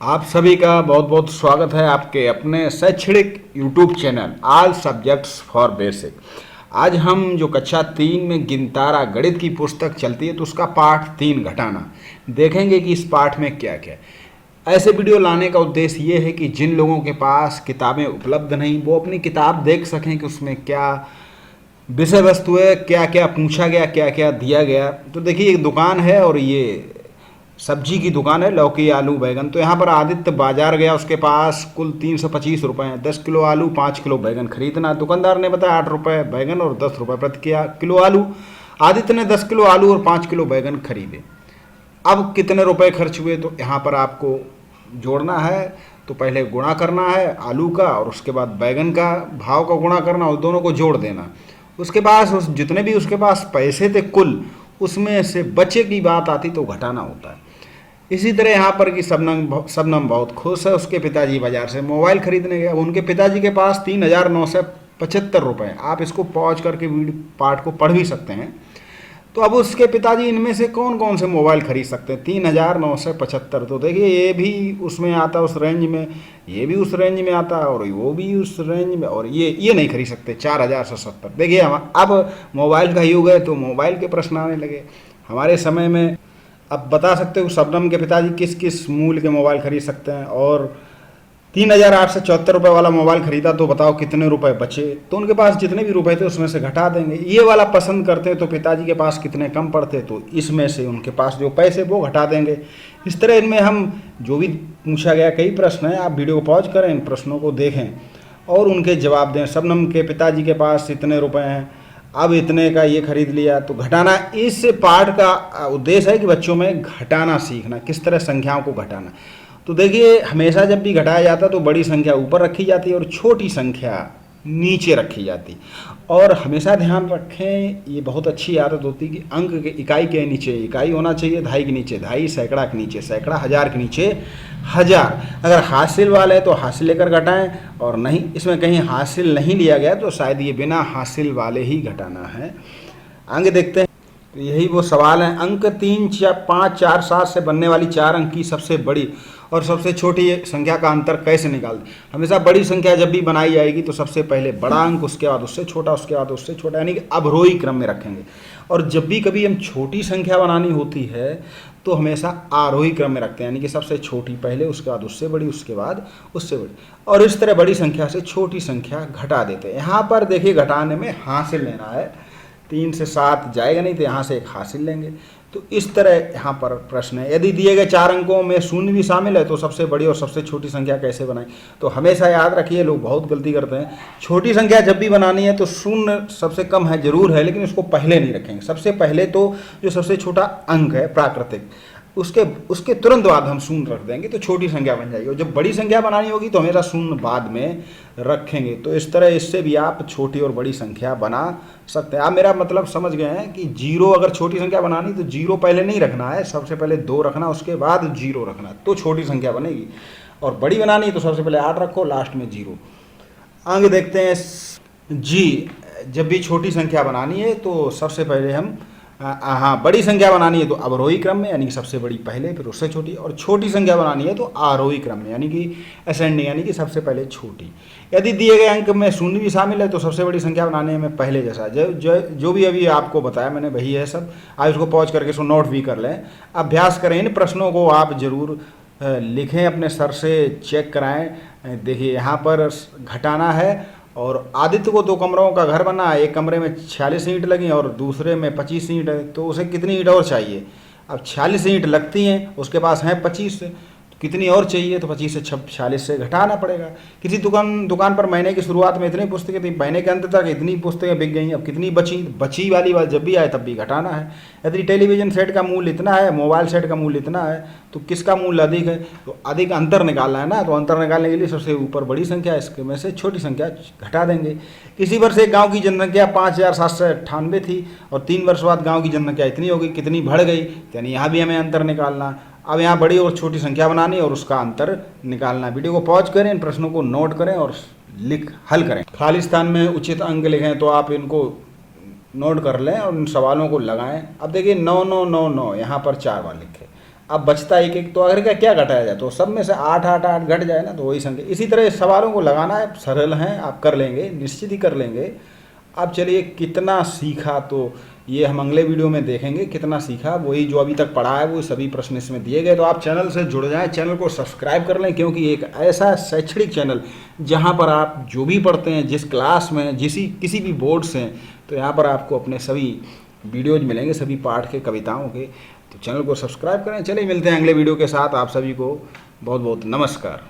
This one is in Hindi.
आप सभी का बहुत बहुत स्वागत है आपके अपने शैक्षणिक YouTube channel all subjects for basic. आज हम जो कक्षा 3 में गिनतारा गणित की पुस्तक चलती है तो उसका पाठ 3 घटाना देखेंगे कि इस पाठ में क्या क्या है। ऐसे वीडियो लाने का उद्देश्य ये है कि जिन लोगों के पास किताबें उपलब्ध नहीं वो अपनी किताब देख सकें कि उसमें क्या विषय वस्तु है, क्या क्या पूछा गया, क्या क्या दिया गया। तो देखिए एक दुकान है और ये सब्जी की दुकान है, लौकी आलू बैगन। तो यहाँ पर आदित्य बाजार गया, उसके पास कुल 325 रुपये हैं। 10 किलो आलू 5 किलो बैगन खरीदना। दुकानदार ने बताया 8 रुपये बैगन और 10 रुपये प्रति किलो आलू। आदित्य ने 10 किलो आलू और 5 किलो बैगन खरीदे। अब कितने रुपए खर्च हुए, तो यहाँ पर आपको जोड़ना है। तो पहले गुणा करना है आलू का और उसके बाद बैगन का भाव का गुणा करना और दोनों को जोड़ देना। उसके पास उस जितने भी उसके पास पैसे थे कुल, उसमें से बचे की बात आती तो घटाना होता है। इसी तरह यहाँ पर कि शबनम बहुत खुश है, उसके पिताजी बाजार से मोबाइल खरीदने गए। अब उनके पिताजी के पास 3,975 रुपये। आप इसको पॉज करके वीडियो पाठ को पढ़ भी सकते हैं। तो अब उसके पिताजी इनमें से कौन कौन से मोबाइल खरीद सकते हैं? 3,975। तो देखिए ये भी उसमें आता उस रेंज में, ये भी उस रेंज में आता और वो भी उस रेंज में, और ये नहीं खरीद सकते 4,070। देखिए हम अब मोबाइल का युग है तो मोबाइल के प्रश्न आने लगे हमारे समय में। अब बता सकते हो शबनम के पिताजी किस किस मूल्य के मोबाइल खरीद सकते हैं, और 3,874 रुपये वाला मोबाइल खरीदा तो बताओ कितने रुपए बचे। तो उनके पास जितने भी रुपए थे उसमें से घटा देंगे। ये वाला पसंद करते तो पिताजी के पास कितने कम पड़ते, तो इसमें से उनके पास जो पैसे वो घटा देंगे। इस तरह इनमें हम जो भी पूछा गया कई प्रश्न हैं, आप वीडियो को पॉज करें, इन प्रश्नों को देखें और उनके जवाब दें। शबनम के पिताजी के पास इतने रुपये हैं, अब इतने का ये खरीद लिया तो घटाना। इस पाठ का उद्देश्य है कि बच्चों में घटाना सीखना, किस तरह संख्याओं को घटाना। तो देखिए हमेशा जब भी घटाया जाता तो बड़ी संख्या ऊपर रखी जाती है और छोटी संख्या नीचे रखी जाती। और हमेशा ध्यान रखें, ये बहुत अच्छी आदत होती है कि अंक के इकाई के नीचे इकाई होना चाहिए, दहाई के नीचे दहाई, सैकड़ा के नीचे सैकड़ा, हजार के नीचे हजार। अगर हासिल वाले है तो हासिल लेकर घटाएं, और नहीं इसमें कहीं हासिल नहीं लिया गया तो शायद ये बिना हासिल वाले ही घटाना है। अंक देखते हैं, तो यही वो सवाल है। अंक 3, 5, 4, 7 से बनने वाली 4 अंक की सबसे बड़ी और सबसे छोटी संख्या का अंतर कैसे निकालते? हमेशा बड़ी संख्या जब भी बनाई जाएगी तो सबसे पहले बड़ा अंक, उसके बाद उससे छोटा, उसके बाद उससे छोटा, यानी कि अवरोही क्रम में रखेंगे। और जब भी कभी हम छोटी संख्या बनानी होती है तो हमेशा आरोही क्रम में रखते हैं, यानी कि सबसे छोटी पहले, उसके बाद उससे बड़ी, उसके बाद उससे बड़ी, और इस तरह बड़ी संख्या से छोटी संख्या घटा देते हैं। यहाँ पर देखिए घटाने में हासिल लेना है, 3 से 7 जाएगा नहीं तो यहाँ से एक हासिल लेंगे। तो इस तरह यहाँ पर प्रश्न है। यदि दिए गए 4 अंकों में शून्य भी शामिल है तो सबसे बड़ी और सबसे छोटी संख्या कैसे बनाएं? तो हमेशा याद रखिए, लोग बहुत गलती करते हैं, छोटी संख्या जब भी बनानी है तो शून्य सबसे कम है जरूर है, लेकिन उसको पहले नहीं रखेंगे। सबसे पहले तो जो सबसे छोटा अंक है प्राकृतिक, उसके तुरंत बाद हम शून्य रख देंगे तो छोटी संख्या बन जाएगी। और जब बड़ी संख्या बनानी होगी तो हमेशा शून्य बाद में रखेंगे। तो इस तरह इससे भी आप छोटी और बड़ी संख्या बना सकते हैं। आप मेरा मतलब समझ गए हैं कि 0 अगर छोटी संख्या बनानी तो 0 पहले नहीं रखना है, सबसे पहले 2 रखना, उसके बाद 0 रखना, तो छोटी संख्या बनेगी। और बड़ी बनानी तो सबसे पहले 8 रखो, लास्ट में 0। आगे देखते हैं जी, जब भी छोटी संख्या बनानी है तो सबसे पहले हम हाँ बड़ी संख्या बनानी है तो अवरोही क्रम में, यानी कि सबसे बड़ी पहले फिर उससे छोटी, और छोटी संख्या बनानी है तो आरोही क्रम में, यानी कि असेंडिंग, यानी कि सबसे पहले छोटी। यदि दिए गए अंक में शून्य भी शामिल है तो सबसे बड़ी संख्या बनाने में पहले जैसा जो भी अभी आपको बताया मैंने वही है सब। आप इसको पॉज करके इसको नोट भी कर लें, अभ्यास करें। इन प्रश्नों को आप जरूर लिखें, अपने सर से चेक कराएँ। देखिए यहाँ पर घटाना है और आदित्य को 2 कमरों का घर बना, एक कमरे में 46 ईंट लगी और दूसरे में 25 ईंट है, तो उसे कितनी ईंट और चाहिए? अब 46 ईंट लगती हैं, उसके पास हैं 25, तो कितनी और चाहिए? तो 25 से 46 से घटाना पड़ेगा। किसी दुकान पर महीने की शुरुआत में इतनी पुस्तकें थी, महीने के अंत तक इतनी पुस्तकें बिक गई, अब कितनी बची वाली बात जब भी आए तब भी घटाना है। यदि टेलीविजन सेट का मूल्य इतना है, मोबाइल सेट का मूल्य इतना है, तो किसका मूल्य अधिक है? तो अधिक अंतर निकालना है ना, तो अंतर निकालने के लिए सबसे ऊपर बड़ी संख्या, इसके में से छोटी संख्या घटा देंगे। किसी वर्ष एक गांव की जनसंख्या 5,798 थी और 3 वर्ष बाद गांव की जनसंख्या इतनी हो गई, कितनी बढ़ गई, यानी यहाँ भी हमें अंतर निकालना। अब यहाँ बड़ी और छोटी संख्या बनानी और उसका अंतर निकालना। वीडियो को पॉज करें, इन प्रश्नों को नोट करें और हल करें। खाली स्थान में उचित अंक लिखें, तो आप इनको नोट कर लें और इन सवालों को लगाएं। अब देखिए 9 9 9 9 यहाँ पर 4 बार लिखे। अब बचता एक एक, तो अगर क्या घटाया जाए, तो सब में से 8 8 8 घट जाए ना, तो वही संख्या। इसी तरह इस सवालों को लगाना है, सरल हैं, आप कर लेंगे, निश्चित ही कर लेंगे। अब चलिए कितना सीखा, तो ये हम अगले वीडियो में देखेंगे कितना सीखा। वही जो अभी तक पढ़ा है वो सभी प्रश्न इसमें दिए गए। तो आप चैनल से जुड़ जाएं, चैनल को सब्सक्राइब कर लें, क्योंकि एक ऐसा शैक्षणिक चैनल जहां पर आप जो भी पढ़ते हैं, जिस क्लास में, किसी भी बोर्ड से, तो यहाँ पर आपको अपने सभी वीडियोज मिलेंगे, सभी पाठ के, कविताओं के। तो चैनल को सब्सक्राइब करें। चलिए मिलते हैं अगले वीडियो के साथ। आप सभी को बहुत बहुत नमस्कार।